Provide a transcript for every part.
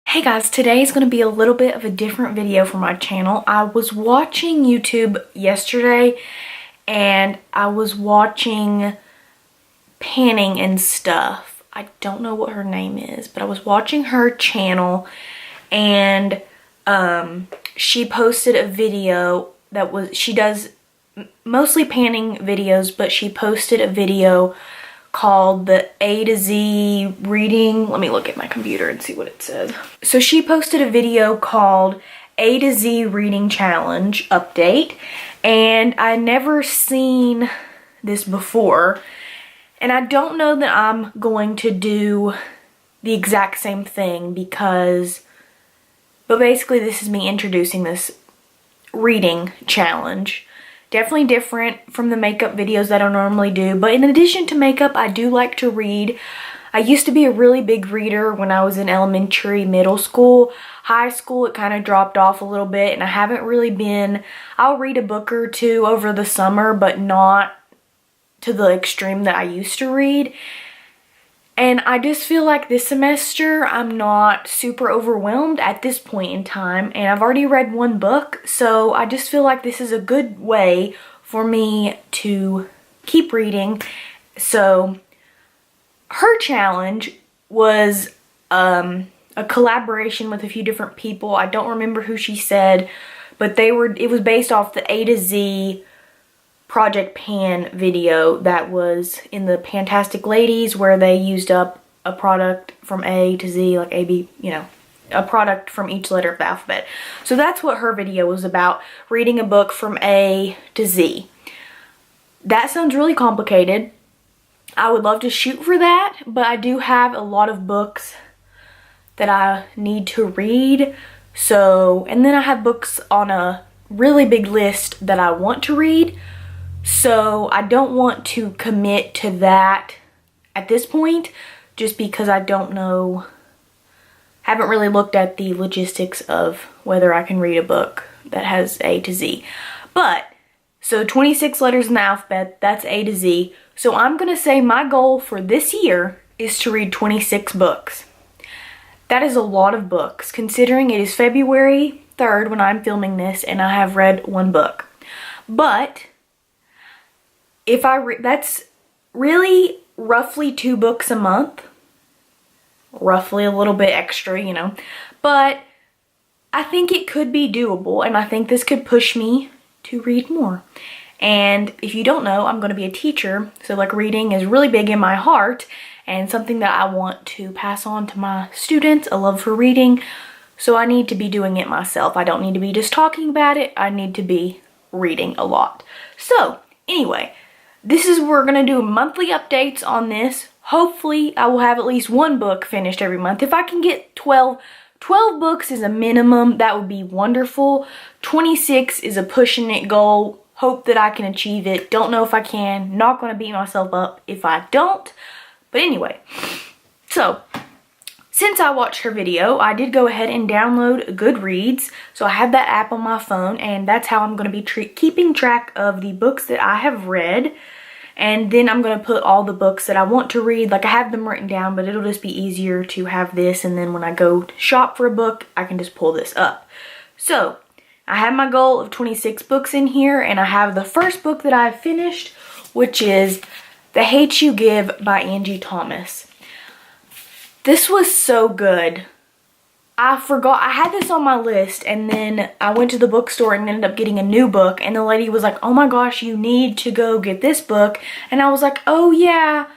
Hey guys, today is going to be a little bit of a different video for my channel. I was watching YouTube yesterday and I was watching Panning and Stuff. I don't know what her name is, but I was watching her channel and she posted a video that was, she does mostly panning videos, but she posted a video called the A to Z reading. Let me look at my computer and see what it says. So she posted a video called A to Z reading challenge update, and I never seen this before, and I don't know that I'm going to do the exact same thing but basically this is me introducing this reading challenge. Definitely different from the makeup videos that I normally do, but in addition to makeup, I do like to read. I used to be a really big reader when I was in elementary, middle school. High school, it kind of dropped off a little bit, and I haven't really been. I'll read a book or two over the summer, but not to the extreme that I used to read. And I just feel like this semester I'm not super overwhelmed at this point in time, and I've already read one book, so I just feel like this is a good way for me to keep reading. So her challenge was a collaboration with a few different people. I don't remember who she said, but it was based off the A to Z Project Pan video that was in the Fantastic Ladies, where they used up a product from A to Z, like A, B, you know, a product from each letter of the alphabet. So that's what her video was about, reading a book from A to Z. That sounds really complicated. I would love to shoot for that, but I do have a lot of books that I need to read. So, and then I have books on a really big list that I want to read. So I don't want to commit to that at this point, just because I don't know, haven't really looked at the logistics of whether I can read a book that has A to Z. But, so 26 letters in the alphabet, that's A to Z. So I'm going to say my goal for this year is to read 26 books. That is a lot of books, considering it is February 3rd when I'm filming this and I have read one book. But if that's really roughly 2 books a month, roughly a little bit extra, you know, but I think it could be doable, and I think this could push me to read more. And if you don't know, I'm going to be a teacher, so like reading is really big in my heart and something that I want to pass on to my students, a love for reading. So I need to be doing it myself. I don't need to be just talking about it. I need to be reading a lot. So anyway, this is, we're going to do monthly updates on this. Hopefully, I will have at least one book finished every month. If I can get 12 books is a minimum, that would be wonderful. 26 is a pushing it goal. Hope that I can achieve it. Don't know if I can. Not going to beat myself up if I don't. But anyway, so since I watched her video, I did go ahead and download Goodreads. So I have that app on my phone, and that's how I'm going to be keeping track of the books that I have read. And then I'm going to put all the books that I want to read. Like, I have them written down, but it'll just be easier to have this. And then when I go to shop for a book, I can just pull this up. So I have my goal of 26 books in here, and I have the first book that I've finished, which is The Hate You Give by Angie Thomas. This was so good. I forgot, I had this on my list, and then I went to the bookstore and ended up getting a new book, and the lady was like, oh my gosh, you need to go get this book. And I was like, oh yeah,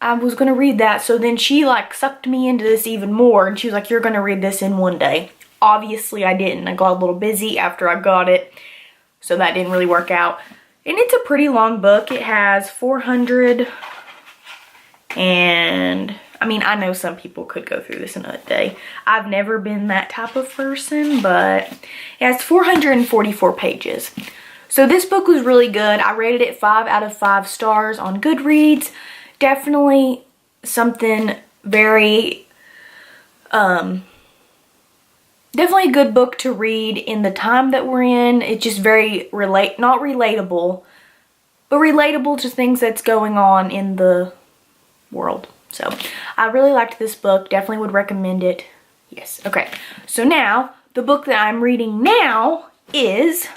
I was gonna read that. So then she like sucked me into this even more, and she was like, you're gonna read this in one day. Obviously I didn't. I got a little busy after I got it, so that didn't really work out. And it's a pretty long book. It has 400, and I mean, I know some people could go through this in a day. I've never been that type of person, but it has 444 pages. So this book was really good. I rated it 5 out of 5 stars on Goodreads. Definitely something very, definitely a good book to read in the time that we're in. It's just very not relatable, but relatable to things that's going on in the world. So I really liked this book. Definitely would recommend it. Yes, okay. So now, the book that I'm reading now is,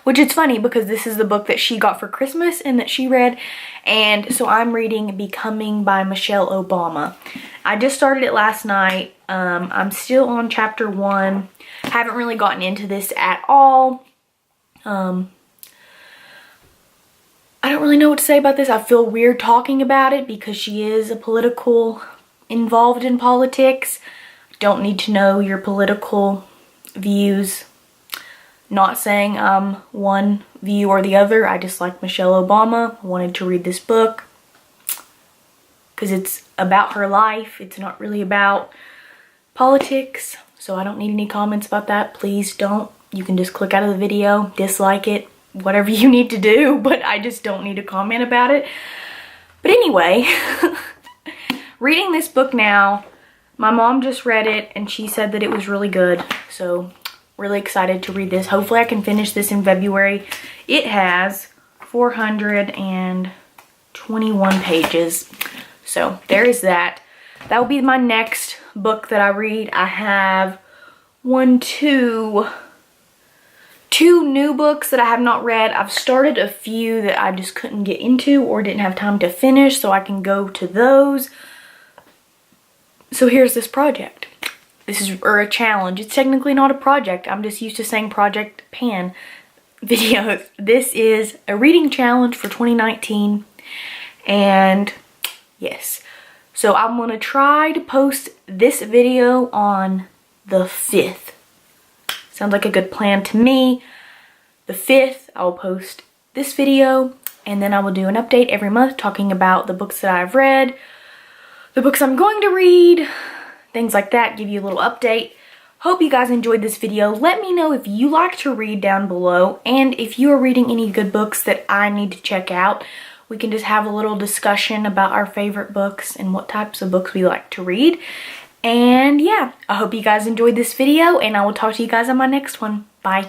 which it's funny because this is the book that she got for Christmas and that she read, and so I'm reading Becoming by Michelle Obama. I just started it last night. I'm still on chapter 1. Haven't really gotten into this at all. I don't really know what to say about this. I feel weird talking about it because she is involved in politics. Don't need to know your political views. Not saying I'm one view or the other. I just like Michelle Obama. I wanted to read this book because it's about her life. It's not really about politics. So I don't need any comments about that. Please don't. You can just click out of the video, dislike it, whatever you need to do, but I just don't need to comment about it. But anyway, reading this book now, my mom just read it and she said that it was really good. So really excited to read this. Hopefully I can finish this in February. It has 421 pages. So there is that. That will be my next book that I read. I have two new books that I have not read. I've started a few that I just couldn't get into or didn't have time to finish, so I can go to those. So here's this project. This is a challenge. It's technically not a project. I'm just used to saying Project Pan videos. This is a reading challenge for 2019. And yes. So I'm going to try to post this video on the 5th. Sounds like a good plan to me. The 5th, I'll post this video, and then I will do an update every month talking about the books that I've read, the books I'm going to read, things like that, give you a little update. Hope you guys enjoyed this video. Let me know if you like to read down below, and if you are reading any good books that I need to check out. We can just have a little discussion about our favorite books and what types of books we like to read. And yeah, I hope you guys enjoyed this video, and I will talk to you guys on my next one. Bye.